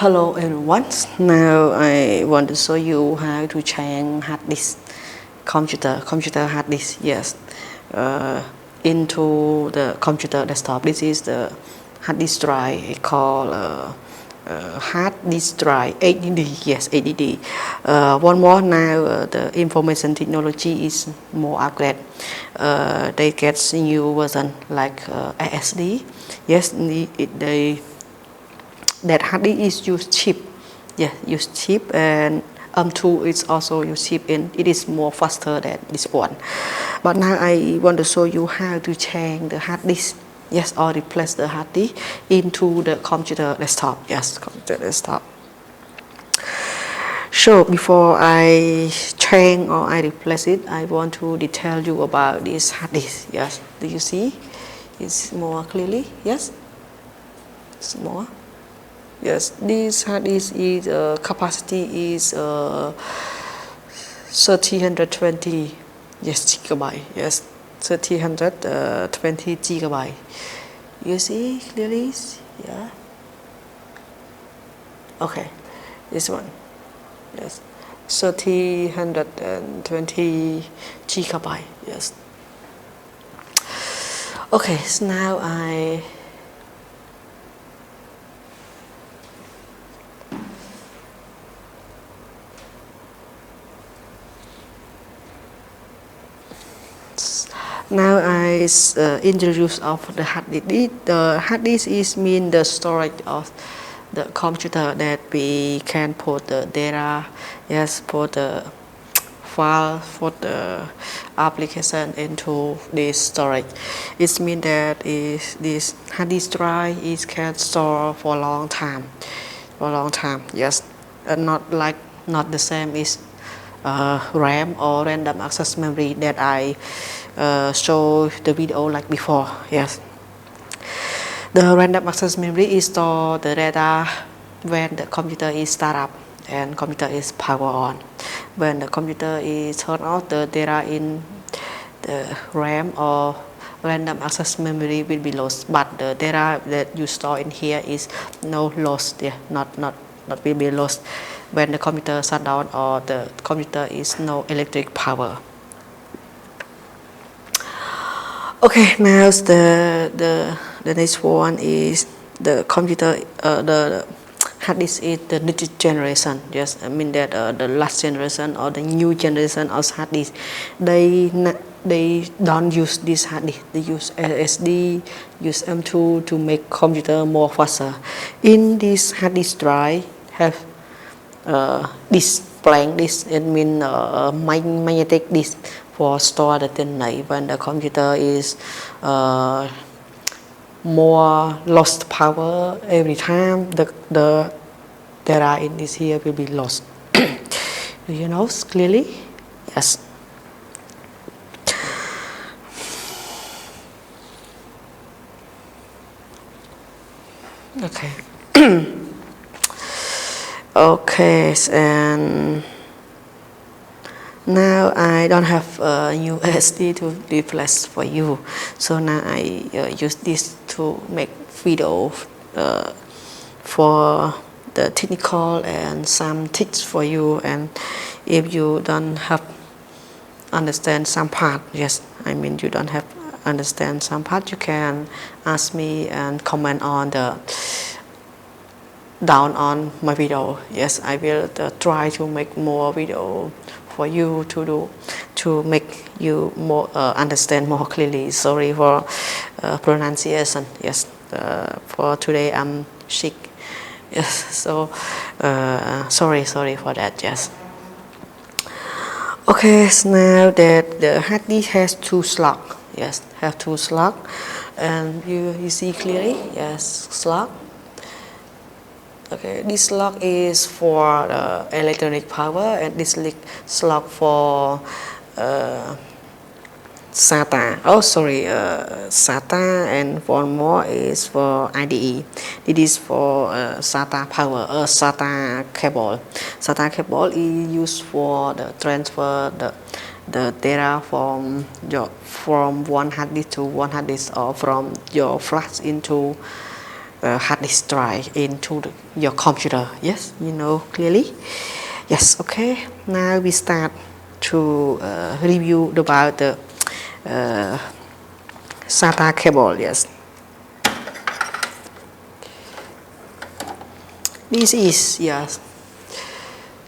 Hello everyone. Now I want to show you how to change hard disk computer hard disk. Yes, into the computer desktop. This is the hard disk drive called hard disk drive HDD. Yes, HDD. One more now. The information technology is more upgrade. They get new version like SSD. Yes, they that hard disk is used cheap. Yeah, use cheap, and M2 is also use cheap, and it is more faster than this one. But now I want to show you how to change the hard disk. Yes, or replace the hard disk into the computer desktop. Yes, computer desktop. So before I change or I replace it, I want to tell you about this hard disk. Yes, do you see? It's more clearly. Yes, it's more. Yes, this hard disk is capacity is 320 gigabyte. Yes, 320 gigabyte. You see clearly? Yeah. Okay, this one. Yes, 320 gigabyte. Yes. Okay, so now I introduce of the hard disk. The hard disk is mean the storage of the computer that we can put the data, yes, put the file for the application into this storage. It means that is this hard disk drive is can store for a long time, Yes, not the same is RAM or random access memory that I show the video like before. Yes, the random access memory is store the data when the computer is start up and computer is power on. When the computer is turned off, the data in the RAM or random access memory will be lost, but the data that you store in here is no lost. Yeah, not will be lost when the computer shut down or the computer is no electric power. Okay, now the next one is the computer. The hard disk is the next generation. Yes, I mean that the last generation or the new generation of hard disk, they don't use this hard disk. They use SSD, use M2 to make computer more faster. In this hard disk drive have this blank disk. It means magnetic disk for store the data when the computer is more lost power every time the data in this here will be lost. Do you know clearly? Yes. Okay. Okay, and now I don't have a new SSD to replace for you, so now I use this to make video for the technical and some tips for you. And if you don't have understand some part, yes, I mean you don't have understand some part, you can ask me and comment on the down on my video. Yes, I will try to make more video for you to do to make you more understand more clearly. Sorry for pronunciation. Yes, for today I'm sick. Yes, so sorry for that. Yes. Okay, so now that the hard disk has two slots. Yes, have two slots, and you see clearly. Yes, slot. Okay, this slot is for electronic power, and this slot for SATA. Oh, sorry, SATA, and one more is for IDE. It is for SATA power, SATA cable. SATA cable is used for the transfer the data from one hard disk to one hard disk, or from your flash into hard disk drive into your computer. Yes, you know clearly. Yes, okay. Now we start to review about the SATA cable. Yes, this is yes.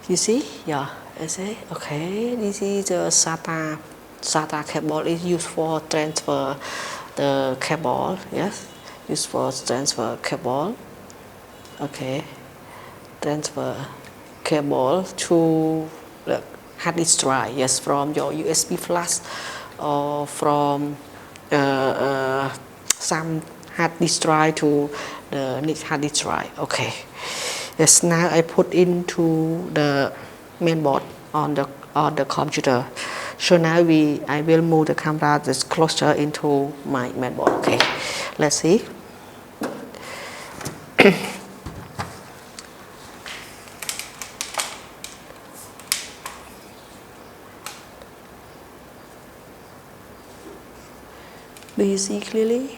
You see, yeah. I say okay. This is the SATA cable is used for transfer the cable. Yes, used for transfer cable. Okay, transfer cable to the hard disk drive. Yes, from your USB flash or from some hard disk drive to the next hard disk drive. Okay. Yes, now I put into the mainboard on the computer. So now I will move the camera just closer into my mainboard. Okay, let's see. Do you see clearly?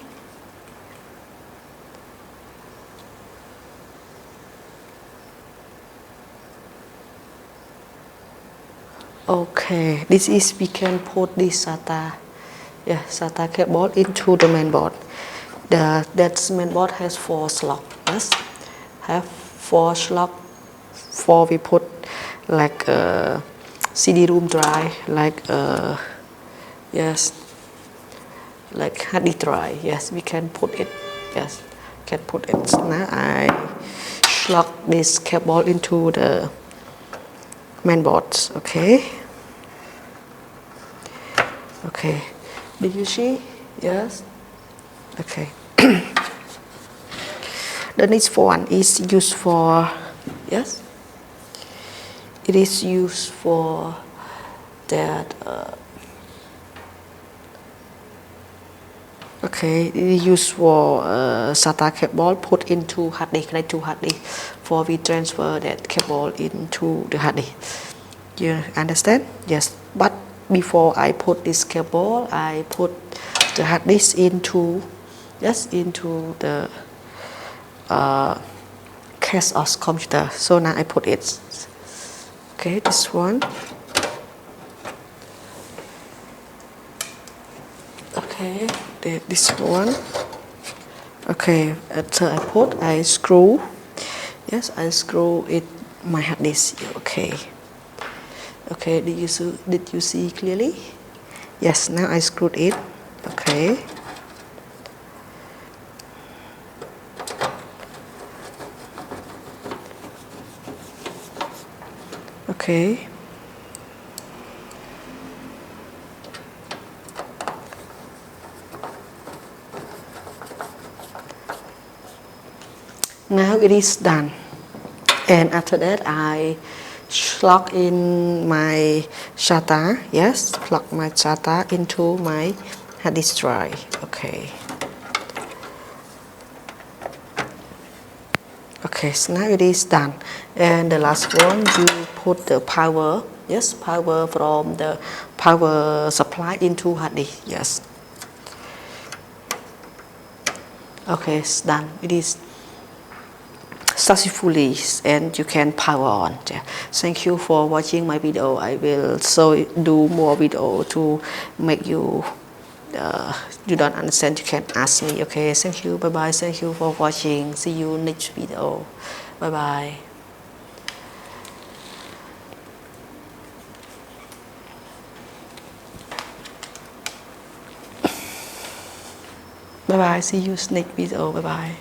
Okay, this is we can put this SATA cable into the mainboard. That mainboard has 4 slots. Yes, have 4 slots. 4 we put like CD-ROM drive, like yes, like hard disk drive. Yes, we can put it. Yes, can put it. Now I slot this cable into the mainboard. Okay. Okay. Did you see? Yes. Okay. The next one is used for yes. It is used for that. Okay, it is used for SATA cable put into hard disk, like to hard disk, for we transfer that cable into the hard disk. You understand? Yes. But before I put this cable, I put the hard disk into into the case of computer. So now I put it. Okay, this one. Okay, this one. Okay, after I screw. Yes, I screw it my hard disk. Okay. Okay, did you see clearly? Yes, now I screwed it. Okay. Okay. Now it is done. And after that I plug in my SATA. Yes, plug my SATA into my hard disk drive. Okay. Okay, so now it is done. And the last one, you put the power. Yes, power from the power supply into hard disk. Yes. Okay, it's done. It is successfully and you can power on. Thank you for watching my video. I will do more video to make you you don't understand, you can ask me. Okay, thank you, bye bye. Thank you for watching. See you next video. Bye bye. Bye bye. See you next video. Bye bye.